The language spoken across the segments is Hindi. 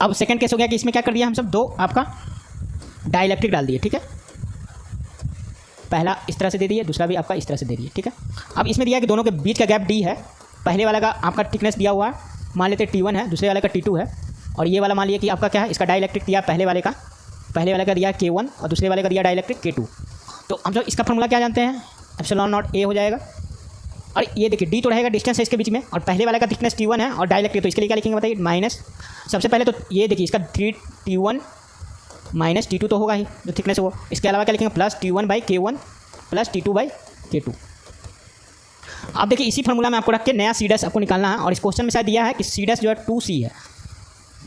अब सेकंड केस हो गया कि इसमें क्या कर दिया हम सब, दो आपका डाइलेक्ट्रिक डाल दिए, ठीक है। पहला इस तरह से दे दिए, दूसरा भी आपका इस तरह से दे दिए, ठीक है। अब इसमें दिया कि दोनों के बीच का गैप d है। पहले वाला का आपका थिकनेस दिया हुआ है, मान लेते T1 है, दूसरे वाले का T2 है, और ये वाला मान लिया कि आपका क्या है, इसका डाइलेक्ट्रिक दिया पहले वाले का दिया K1 और दूसरे वाले का दिया डाइलेक्ट्रिक K2। तो हम सब इसका फॉर्मूला क्या जानते हैं, एप्सिलॉन नॉट A हो जाएगा। और ये देखिए d तो रहेगा, डिस्टेंस है इसके बीच में, और पहले वाले का थिकनेस T1 है और डाइलेक्ट्रिक, तो इसके लिए क्या लिखेंगे बताइए, माइनस। सबसे पहले तो ये देखिए इसका 3T1 माइनस T2 तो होगा ही जो थिकनेस है वो, इसके अलावा क्या लिखेंगे, प्लस T1/K1 प्लस T2/K2। अब देखिए इसी फॉर्मूला में आपको रख के नया C' आपको निकालना है, और इस क्वेश्चन में शायद दिया है कि C' जो है 2C है,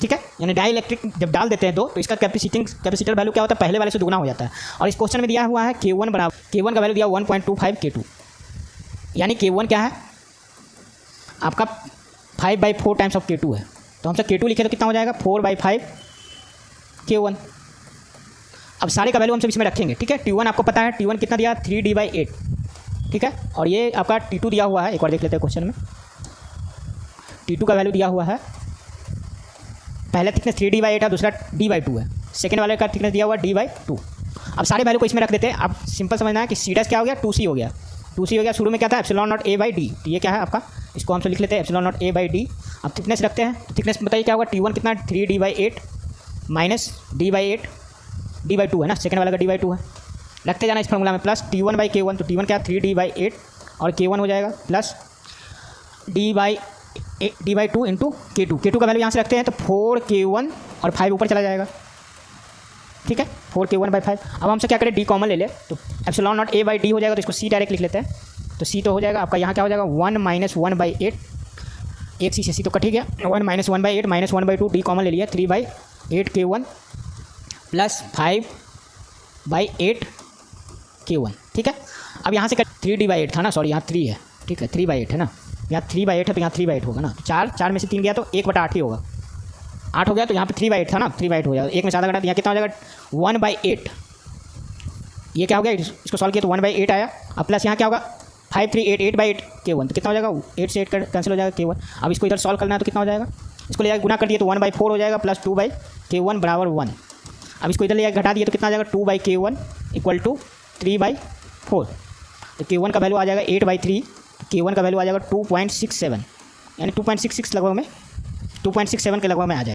ठीक है। यानी डाइलेक्ट्रिक जब डाल देते हैं दो तो इसका कैपेसिटर वैल्यू क्या होता है, पहले वाले से दुगुना हो जाता है। और इस क्वेश्चन में दिया हुआ है K1 का वैल्यू दिया 1.25 K2, यानी K1 क्या है आपका 5/4 टाइम्स ऑफ K2 है। तो हम सब K2 लिखे तो कितना हो जाएगा, 4/5 K1। अब सारे का वैल्यू हम सब इसमें रखेंगे, ठीक है। T1 आपको पता है, T1 कितना दिया, 3D/8, ठीक है। और ये आपका T2 दिया हुआ है, एक बार देख लेते हैं क्वेश्चन में। T2 का वैल्यू दिया हुआ है, पहला थिकनेस 3D/8 है, दूसरा D/2 है, सेकेंड वाले का थिकनेस दिया हुआ है D/2। अब सारे वैल्यू को इसमें रख देते हैं। आप सिंपल समझना है कि C' क्या हो गया, 2C हो गया। 2C हो गया, शुरू में क्या था, एप्सिलॉन नॉट A/D, तो ये क्या है आपका, इसको हम सब लिख लेते हैं एप्सिलॉन नॉट A/D। अब थिकनेस रखते हैं, तो थिकनेस बताइए क्या होगा, T1 कितना, 3D/8 माइनस D/8, D/2 है ना, सेकेंड वाला का D/2 है, रखते जाना इस फॉर्मूला में, प्लस T1/K1, तो T1 क्या, 3D/8 और K1 हो जाएगा प्लस D/2 इंटू K2 का वैल्यू यहाँ से रखते हैं, तो 4K1 और 5 ऊपर चला जाएगा, ठीक है, 4K1/5। अब हमसे क्या करें, D कॉमन ले ले, तो एप्सिलॉन नॉट A/D हो जाएगा, तो इसको C डायरेक्ट लिख लेते हैं। तो C तो हो जाएगा आपका, यहाँ क्या हो जाएगा, 1 - 1/8, एक C से C तो कट ही गया, 1 - 1/8 माइनस 1/2, D कॉमन ले लिया, 3/8 K1 प्लस 5/8 K1, ठीक है। अब यहाँ से 3D/8 था ना, सॉरी यहाँ 3 है, ठीक है, 3/8 है ना, यहाँ 3/8 है तो यहाँ 3/8 होगा ना, 4 में से 3 गया तो 1/8 ही होगा, 8 हो गया, तो यहाँ पे 3/8 था ना, 3/8 हो जाएगा, एक में से आधा घटा, तो यहाँ कितना हो जाएगा, 1/8। ये क्या हो गया, इसको सॉल्व किया तो 1/8 आया। अब प्लस यहाँ क्या होगा, 5 3 8 8/8 K1, तो कितना हो जाएगा, 8 से 8 कैंसिल हो जाएगा K1। अब इसको इधर सॉल्व करना है तो कितना हो जाएगा, इसको ले जाकर गुना कर दिए तो 1/4 हो जाएगा, प्लस 2/K1 बराबर 1। अब इसको इधर ले जाकर घटा दिए तो कितना आ जाएगा, 2/K1 इक्वल टू 3/4, तो K1 का वैल्यू आ जाएगा 8/3, K1 का वैल्यू आ जाएगा 2.67, यानी 2.66 लगभग में, 2.67 के लगभग में आ जाएगा।